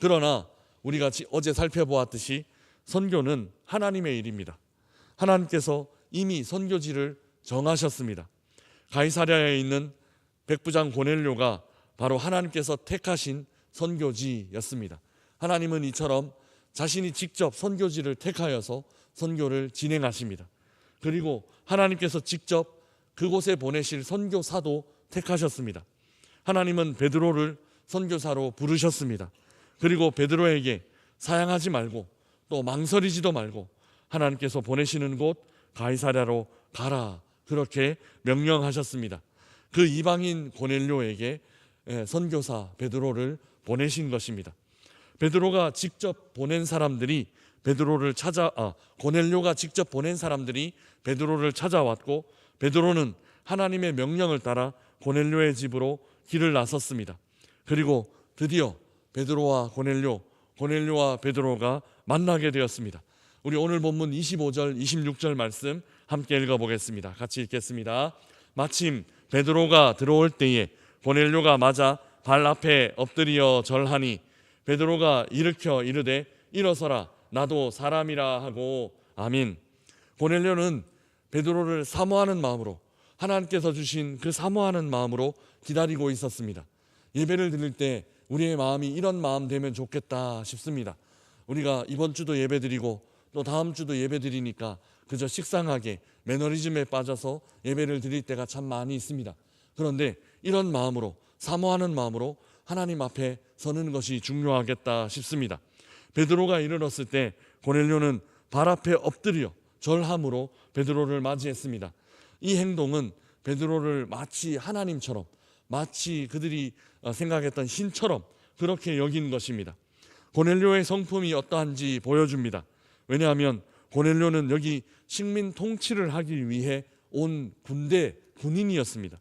그러나 우리가 어제 살펴보았듯이 선교는 하나님의 일입니다. 하나님께서 이미 선교지를 정하셨습니다. 가이사랴에 있는 백부장 고넬료가 바로 하나님께서 택하신 선교지였습니다. 하나님은 이처럼 자신이 직접 선교지를 택하여서 선교를 진행하십니다. 그리고 하나님께서 직접 그곳에 보내실 선교사도 택하셨습니다. 하나님은 베드로를 선교사로 부르셨습니다. 그리고 베드로에게 사양하지 말고 또 망설이지도 말고 하나님께서 보내시는 곳 가이사랴로 가라, 그렇게 명령하셨습니다. 그 이방인 고넬료에게 선교사 베드로를 보내신 것입니다. 베드로가 직접 보낸 사람들이 고넬료가 직접 보낸 사람들이 베드로를 찾아왔고, 베드로는 하나님의 명령을 따라 고넬료의 집으로 길을 나섰습니다. 그리고 드디어 베드로와 고넬료와 베드로가 만나게 되었습니다. 우리 오늘 본문 25절 26절 말씀 함께 읽어보겠습니다. 같이 읽겠습니다. 마침 베드로가 들어올 때에 고넬료가 맞아 발 앞에 엎드려 절하니 베드로가 일으켜 이르되 일어서라, 나도 사람이라 하고 아멘. 고넬료는 베드로를 사모하는 마음으로, 하나님께서 주신 그 사모하는 마음으로 기다리고 있었습니다. 예배를 드릴 때 우리의 마음이 이런 마음 되면 좋겠다 싶습니다. 우리가 이번 주도 예배 드리고 또 다음 주도 예배 드리니까 그저 식상하게 매너리즘에 빠져서 예배를 드릴 때가 참 많이 있습니다. 그런데 이런 마음으로, 사모하는 마음으로 하나님 앞에 서는 것이 중요하겠다 싶습니다. 베드로가 이르렀을 때 고넬료는 발 앞에 엎드려 절함으로 베드로를 맞이했습니다. 이 행동은 베드로를 마치 하나님처럼, 마치 그들이 생각했던 신처럼 그렇게 여긴 것입니다. 고넬료의 성품이 어떠한지 보여줍니다. 왜냐하면 고넬료는 여기 식민 통치를 하기 위해 온 군인이었습니다.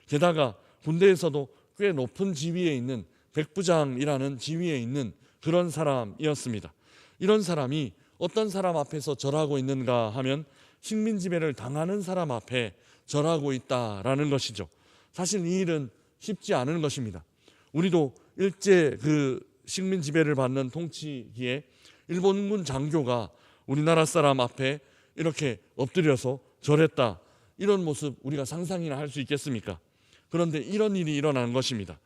게다가 군대에서도 꽤 높은 지위에 있는 백부장이라는 지위에 있는 그런 사람이었습니다. 이런 사람이 어떤 사람 앞에서 절하고 있는가 하면 식민 지배를 당하는 사람 앞에 절하고 있다라는 것이죠. 사실 이 일은 쉽지 않은 것입니다. 우리도 일제 그 식민 지배를 받는 통치기에 일본군 장교가 우리나라 사람 앞에 이렇게 엎드려서 절했다, 이런 모습 우리가 상상이나 할 수 있겠습니까? 그런데 이런 일이 일어난 것입니다.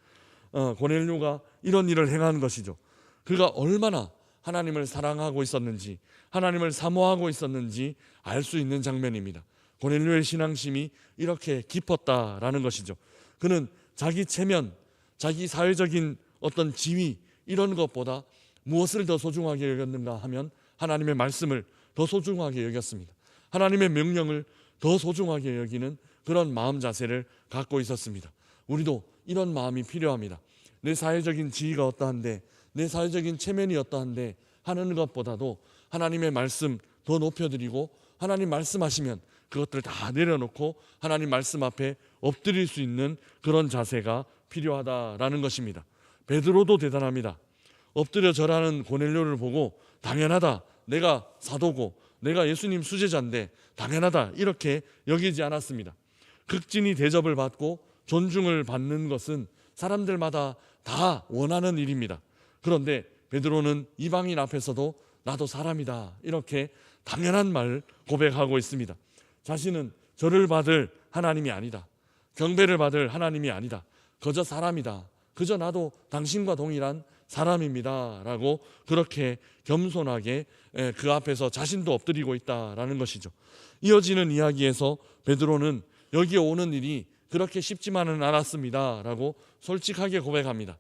고넬료가 이런 일을 행한 것이죠. 그가 얼마나 하나님을 사랑하고 있었는지, 하나님을 사모하고 있었는지 알 수 있는 장면입니다. 고넬료의 신앙심이 이렇게 깊었다라는 것이죠. 그는 자기 체면, 자기 사회적인 어떤 지위, 이런 것보다 무엇을 더 소중하게 여겼는가 하면 하나님의 말씀을 더 소중하게 여겼습니다. 하나님의 명령을 더 소중하게 여기는 그런 마음 자세를 갖고 있었습니다. 우리도 이런 마음이 필요합니다. 내 사회적인 지위가 어떠한데, 내 사회적인 체면이 어떠한데 하는 것보다도 하나님의 말씀 더 높여드리고, 하나님 말씀하시면 그것들 다 내려놓고 하나님 말씀 앞에 엎드릴 수 있는 그런 자세가 필요하다라는 것입니다. 베드로도 대단합니다. 엎드려 절하는 고넬료를 보고 당연하다, 내가 사도고 내가 예수님 수제자인데 당연하다, 이렇게 여기지 않았습니다. 극진히 대접을 받고 존중을 받는 것은 사람들마다 다 원하는 일입니다. 그런데 베드로는 이방인 앞에서도 나도 사람이다, 이렇게 당연한 말 고백하고 있습니다. 자신은 절을 받을 하나님이 아니다, 경배를 받을 하나님이 아니다, 그저 사람이다, 그저 나도 당신과 동일한 사람입니다 라고 그렇게 겸손하게 그 앞에서 자신도 엎드리고 있다라는 것이죠. 이어지는 이야기에서 베드로는 여기에 오는 일이 그렇게 쉽지만은 않았습니다 라고 솔직하게 고백합니다.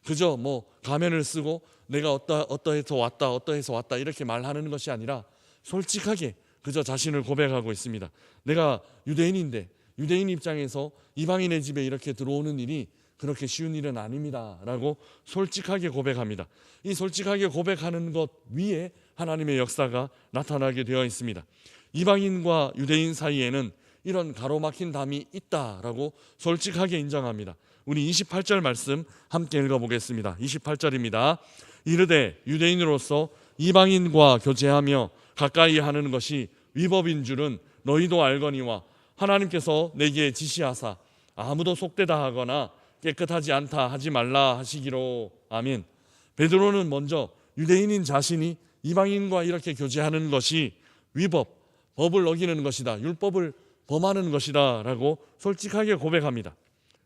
그저 가면을 쓰고 내가 어떠해서 왔다 이렇게 말하는 것이 아니라 솔직하게 그저 자신을 고백하고 있습니다. 내가 유대인인데 유대인 입장에서 이방인의 집에 이렇게 들어오는 일이 그렇게 쉬운 일은 아닙니다 라고 솔직하게 고백합니다. 이 솔직하게 고백하는 것 위에 하나님의 역사가 나타나게 되어 있습니다. 이방인과 유대인 사이에는 이런 가로막힌 담이 있다라고 솔직하게 인정합니다. 우리 28절 말씀 함께 읽어보겠습니다. 28절입니다. 이르되 유대인으로서 이방인과 교제하며 가까이 하는 것이 위법인 줄은 너희도 알거니와 하나님께서 내게 지시하사 아무도 속되다 하거나 깨끗하지 않다 하지 말라 하시기로. 아멘. 베드로는 먼저 유대인인 자신이 이방인과 이렇게 교제하는 것이 위법, 법을 어기는 것이다, 율법을 범하는 것이다 라고 솔직하게 고백합니다.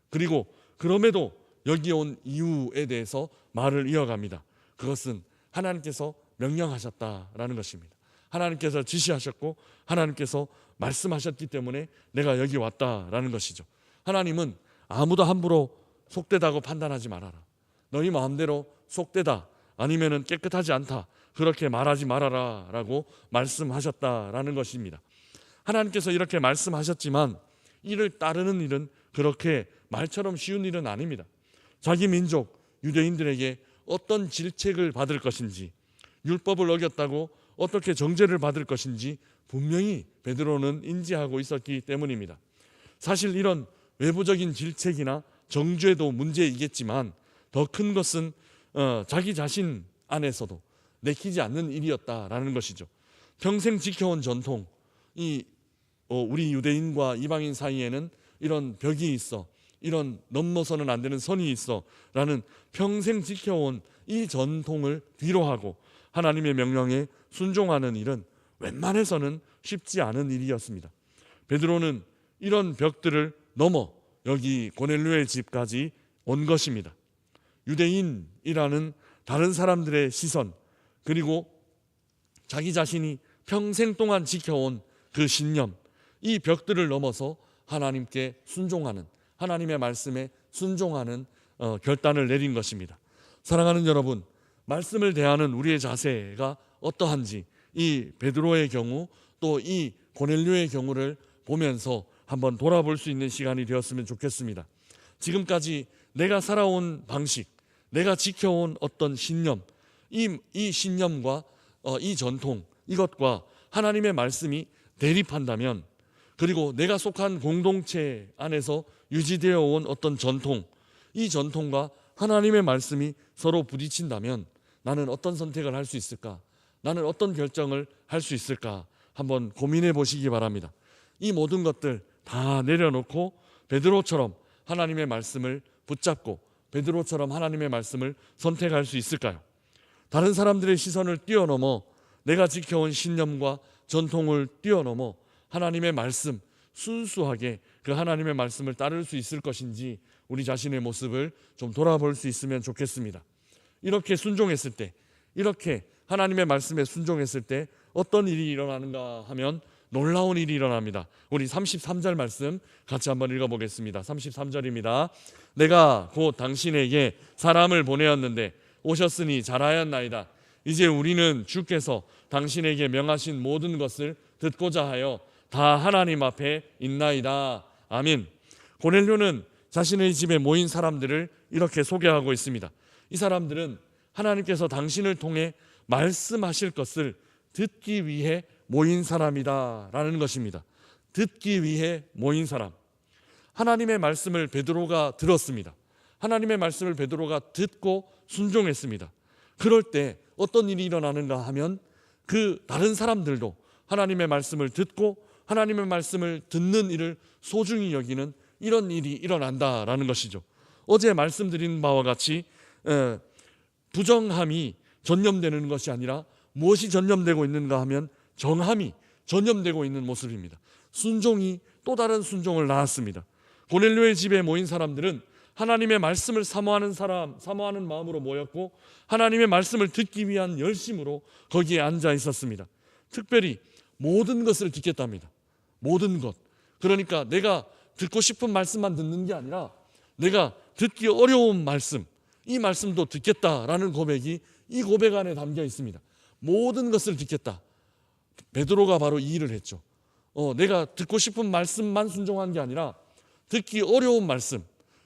그리고 그럼에도 여기 온 이유에 대해서 말을 이어갑니다. 그것은 하나님께서 명령하셨다라는 것입니다. 하나님께서 지시하셨고 하나님께서 말씀하셨기 때문에 내가 여기 왔다라는 것이죠. 하나님은 아무도 함부로 속되다고 판단하지 말아라, 너희 마음대로 속되다 아니면은 깨끗하지 않다 그렇게 말하지 말아라 라고 말씀하셨다라는 것입니다. 하나님께서 이렇게 말씀하셨지만 이를 따르는 일은 그렇게 말처럼 쉬운 일은 아닙니다. 자기 민족 유대인들에게 어떤 질책을 받을 것인지, 율법을 어겼다고 어떻게 정죄를 받을 것인지 분명히 베드로는 인지하고 있었기 때문입니다. 사실 이런 외부적인 질책이나 정죄도 문제이겠지만 더 큰 것은 자기 자신 안에서도 내키지 않는 일이었다라는 것이죠. 평생 지켜온 전통, 우리 유대인과 이방인 사이에는 이런 벽이 있어, 이런 넘어서는 안 되는 선이 있어 라는 평생 지켜온 이 전통을 뒤로하고 하나님의 명령에 순종하는 일은 웬만해서는 쉽지 않은 일이었습니다. 베드로는 이런 벽들을 넘어 여기 고넬료의 집까지 온 것입니다. 유대인이라는 다른 사람들의 시선, 그리고 자기 자신이 평생 동안 지켜온 그 신념, 이 벽들을 넘어서 하나님께 순종하는, 하나님의 말씀에 순종하는 결단을 내린 것입니다. 사랑하는 여러분, 말씀을 대하는 우리의 자세가 어떠한지 이 베드로의 경우 또 이 고넬료의 경우를 보면서 한번 돌아볼 수 있는 시간이 되었으면 좋겠습니다. 지금까지 내가 살아온 방식, 내가 지켜온 어떤 신념, 이 신념과 이 전통, 이것과 하나님의 말씀이 대립한다면, 그리고 내가 속한 공동체 안에서 유지되어 온 어떤 전통, 이 전통과 하나님의 말씀이 서로 부딪힌다면 나는 어떤 선택을 할 수 있을까? 나는 어떤 결정을 할 수 있을까? 한번 고민해 보시기 바랍니다. 이 모든 것들 다 내려놓고 베드로처럼 하나님의 말씀을 붙잡고 베드로처럼 하나님의 말씀을 선택할 수 있을까요? 다른 사람들의 시선을 뛰어넘어 내가 지켜온 신념과 전통을 뛰어넘어 하나님의 말씀, 순수하게 그 하나님의 말씀을 따를 수 있을 것인지 우리 자신의 모습을 좀 돌아볼 수 있으면 좋겠습니다. 이렇게 순종했을 때, 이렇게 하나님의 말씀에 순종했을 때 어떤 일이 일어나는가 하면 놀라운 일이 일어납니다. 우리 33절 말씀 같이 한번 읽어보겠습니다. 33절입니다. 내가 곧 당신에게 사람을 보내었는데 오셨으니 잘하였나이다. 이제 우리는 주께서 당신에게 명하신 모든 것을 듣고자 하여 다 하나님 앞에 있나이다. 아멘. 고넬료는 자신의 집에 모인 사람들을 이렇게 소개하고 있습니다. 이 사람들은 하나님께서 당신을 통해 말씀하실 것을 듣기 위해 모인 사람이다 라는 것입니다. 듣기 위해 모인 사람. 하나님의 말씀을 베드로가 들었습니다. 하나님의 말씀을 베드로가 듣고 순종했습니다. 그럴 때 어떤 일이 일어나는가 하면 그 다른 사람들도 하나님의 말씀을 듣고 하나님의 말씀을 듣는 일을 소중히 여기는 이런 일이 일어난다라는 것이죠. 어제 말씀드린 바와 같이 부정함이 전념되는 것이 아니라 무엇이 전념되고 있는가 하면 정함이 전념되고 있는 모습입니다. 순종이 또 다른 순종을 낳았습니다. 고넬료의 집에 모인 사람들은 하나님의 말씀을 사모하는 마음으로 모였고 하나님의 말씀을 듣기 위한 열심으로 거기에 앉아 있었습니다. 특별히 모든 것을 듣겠답니다. 모든 것. 그러니까 내가 듣고 싶은 말씀만 듣는 게 아니라 내가 듣기 어려운 말씀, 이 말씀도 듣겠다라는 고백이 이 고백 안에 담겨 있습니다. 모든 것을 듣겠다. 베드로가 바로 이 일을 했죠. 내가 듣고 싶은 말씀만 순종한 게 아니라 듣기 어려운 말씀,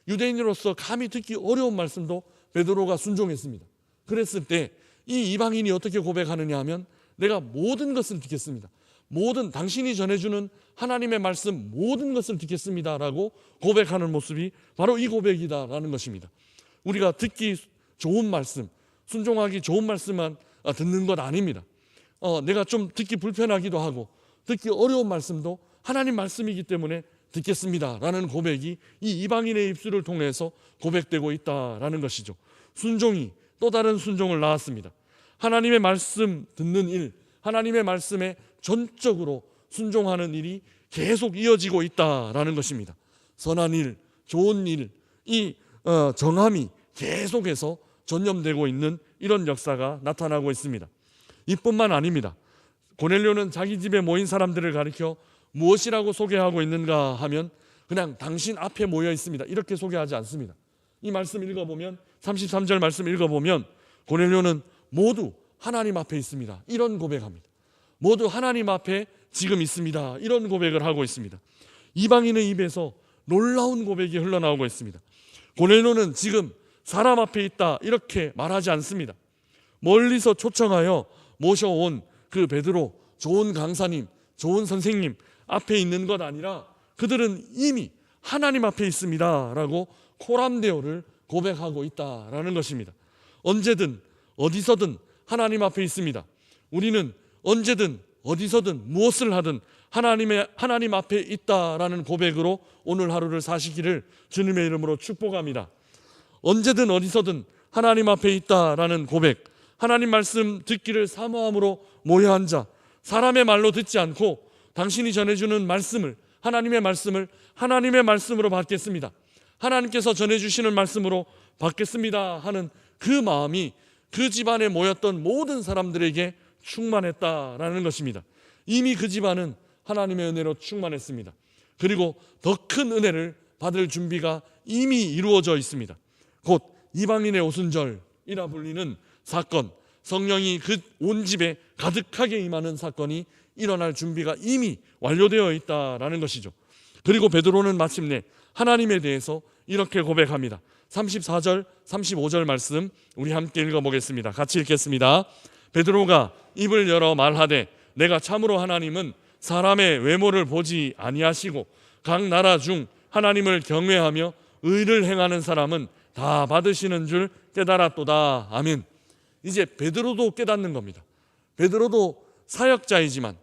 유대인으로서 감히 듣기 어려운 말씀도 베드로가 순종했습니다. 그랬을 때 이 이방인이 어떻게 고백하느냐 하면 내가 모든 것을 듣겠습니다. 모든 당신이 전해주는 하나님의 말씀 모든 것을 듣겠습니다라고 고백하는 모습이 바로 이 고백이다라는 것입니다. 우리가 듣기 좋은 말씀, 순종하기 좋은 말씀만 듣는 것 아닙니다. 내가 좀 듣기 불편하기도 하고 듣기 어려운 말씀도 하나님 말씀이기 때문에 듣겠습니다라는 고백이 이 이방인의 입술을 통해서 고백되고 있다라는 것이죠. 순종이 또 다른 순종을 낳았습니다. 하나님의 말씀 듣는 일, 하나님의 말씀에 전적으로 순종하는 일이 계속 이어지고 있다라는 것입니다. 선한 일, 좋은 일, 이 정함이 계속해서 전념되고 있는 이런 역사가 나타나고 있습니다. 이뿐만 아닙니다. 고넬료는 자기 집에 모인 사람들을 가리켜 무엇이라고 소개하고 있는가 하면 그냥 당신 앞에 모여 있습니다, 이렇게 소개하지 않습니다. 이 말씀 읽어보면, 33절 말씀 읽어보면 고넬료는 모두 하나님 앞에 있습니다, 이런 고백합니다. 모두 하나님 앞에 지금 있습니다, 이런 고백을 하고 있습니다. 이방인의 입에서 놀라운 고백이 흘러나오고 있습니다. 고넬료는 지금 사람 앞에 있다 이렇게 말하지 않습니다. 멀리서 초청하여 모셔온 그 베드로, 좋은 강사님, 좋은 선생님 앞에 있는 것 아니라 그들은 이미 하나님 앞에 있습니다 라고 코람데오를 고백하고 있다라는 것입니다. 언제든 어디서든 하나님 앞에 있습니다. 우리는 언제든 어디서든 무엇을 하든 하나님 앞에 있다라는 고백으로 오늘 하루를 사시기를 주님의 이름으로 축복합니다. 언제든 어디서든 하나님 앞에 있다라는 고백, 하나님 말씀 듣기를 사모함으로 모여 앉아 사람의 말로 듣지 않고 당신이 전해주는 말씀을, 하나님의 말씀을 하나님의 말씀으로 받겠습니다, 하나님께서 전해주시는 말씀으로 받겠습니다 하는 그 마음이 그 집안에 모였던 모든 사람들에게 충만했다라는 것입니다. 이미 그 집안은 하나님의 은혜로 충만했습니다. 그리고 더 큰 은혜를 받을 준비가 이미 이루어져 있습니다. 곧 이방인의 오순절이라 불리는 사건, 성령이 그 온 집에 가득하게 임하는 사건이 일어날 준비가 이미 완료되어 있다라는 것이죠. 그리고 베드로는 마침내 하나님에 대해서 이렇게 고백합니다. 34절, 35절 말씀 우리 함께 읽어보겠습니다. 같이 읽겠습니다. 베드로가 입을 열어 말하되 내가 참으로 하나님은 사람의 외모를 보지 아니하시고 각 나라 중 하나님을 경외하며 의를 행하는 사람은 다 받으시는 줄 깨달았도다. 아멘. 이제 베드로도 깨닫는 겁니다. 베드로도 사역자이지만,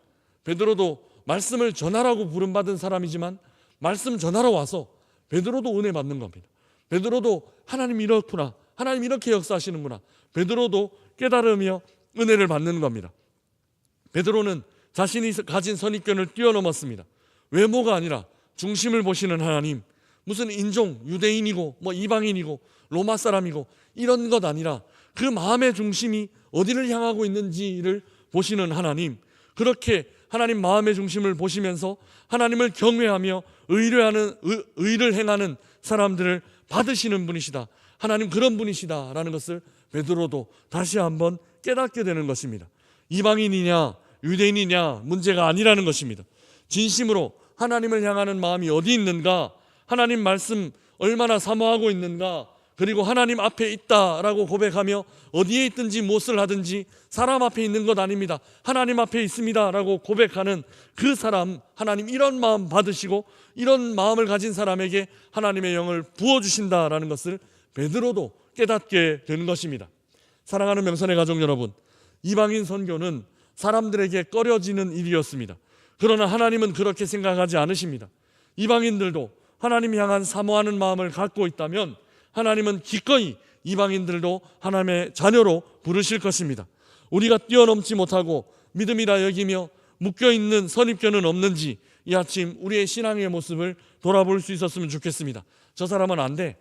베드로도 말씀을 전하라고 부름받은 사람이지만, 말씀 전하러 와서 베드로도 은혜 받는 겁니다. 베드로도 하나님 이렇구나, 하나님 이렇게 역사하시는구나, 베드로도 깨달으며 은혜를 받는 겁니다. 베드로는 자신이 가진 선입견을 뛰어넘었습니다. 외모가 아니라 중심을 보시는 하나님, 무슨 인종, 유대인이고 뭐 이방인이고 로마 사람이고 이런 것 아니라 그 마음의 중심이 어디를 향하고 있는지를 보시는 하나님, 그렇게 하나님 마음의 중심을 보시면서 하나님을 경외하며 의를 행하는 사람들을 받으시는 분이시다, 하나님 그런 분이시다라는 것을 베드로도 다시 한번 깨닫게 되는 것입니다. 이방인이냐 유대인이냐 문제가 아니라는 것입니다. 진심으로 하나님을 향하는 마음이 어디 있는가, 하나님 말씀 얼마나 사모하고 있는가, 그리고 하나님 앞에 있다라고 고백하며 어디에 있든지 무엇을 하든지 사람 앞에 있는 것 아닙니다, 하나님 앞에 있습니다라고 고백하는 그 사람, 하나님 이런 마음 받으시고 이런 마음을 가진 사람에게 하나님의 영을 부어주신다라는 것을 베드로도 깨닫게 되는 것입니다. 사랑하는 명선의 가족 여러분, 이방인 선교는 사람들에게 꺼려지는 일이었습니다. 그러나 하나님은 그렇게 생각하지 않으십니다. 이방인들도 하나님 향한 사모하는 마음을 갖고 있다면 하나님은 기꺼이 이방인들도 하나님의 자녀로 부르실 것입니다. 우리가 뛰어넘지 못하고 믿음이라 여기며 묶여있는 선입견은 없는지 이 아침 우리의 신앙의 모습을 돌아볼 수 있었으면 좋겠습니다. 저 사람은 안 돼,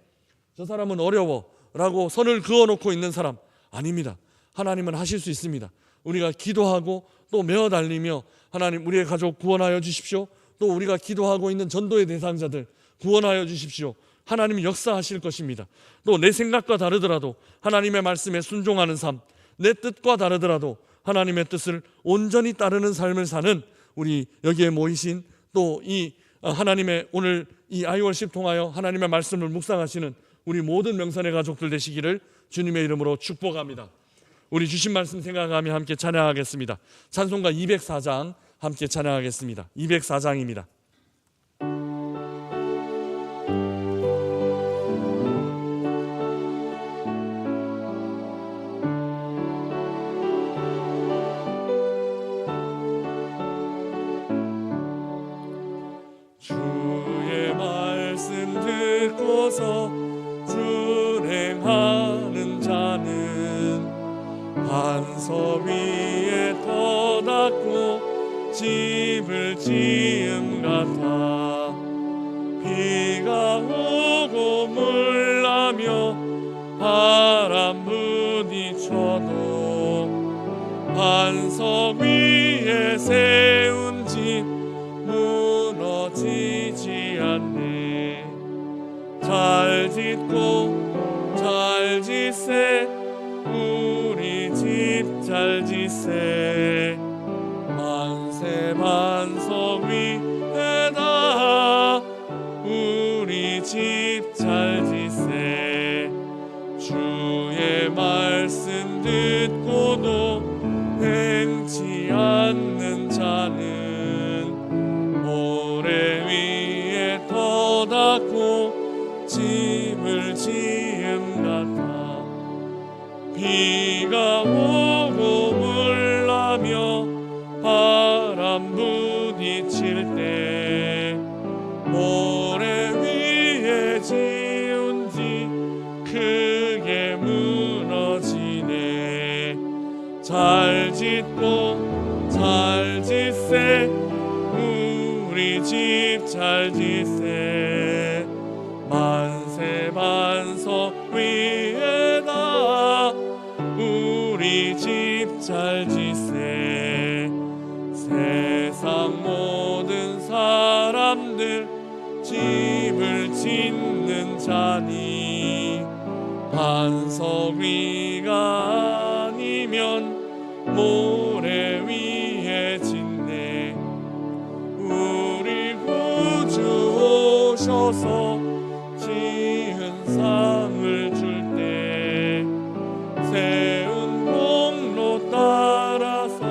저 사람은 어려워 라고 선을 그어놓고 있는 사람 아닙니다. 하나님은 하실 수 있습니다. 우리가 기도하고 또 메어 달리며 하나님 우리의 가족 구원하여 주십시오, 또 우리가 기도하고 있는 전도의 대상자들 구원하여 주십시오, 하나님이 역사하실 것입니다. 또 내 생각과 다르더라도 하나님의 말씀에 순종하는 삶, 내 뜻과 다르더라도 하나님의 뜻을 온전히 따르는 삶을 사는 우리 여기에 모이신 또 이 하나님의 오늘 이 아이월십 통하여 하나님의 말씀을 묵상하시는 우리 모든 명선의 가족들 되시기를 주님의 이름으로 축복합니다. 우리 주신 말씀 생각하며 함께 찬양하겠습니다. 찬송가 204장 함께 찬양하겠습니다. 204장입니다. 주의 말씀 듣고서 준행하는 자는 반석 위에 터 닦고 집을 지음 같아. 비가 오고 물 나며 바람 부딪혀도 반석 위에 세운 집 무너지지 않네. 잘 짓고 잘 짓세 우리 집 잘 짓세. 만세 반석 위에다 우리 집 잘 짓세. 주의 말씀 듣고도 행치 않는 자는 모래 위에 터 닦고 집을 지음 같아. 비가 오고 물 나며 바람 부딪힐 때 모래 위에 지은 집 크게 무너지네. 잘 짓고 잘 짓세 우리 집 잘 짓세. 만세 반석 위에다 우리 집 잘 짓세. 세상 모든 사람들 집을 짓는 자니 반석 위가 아니면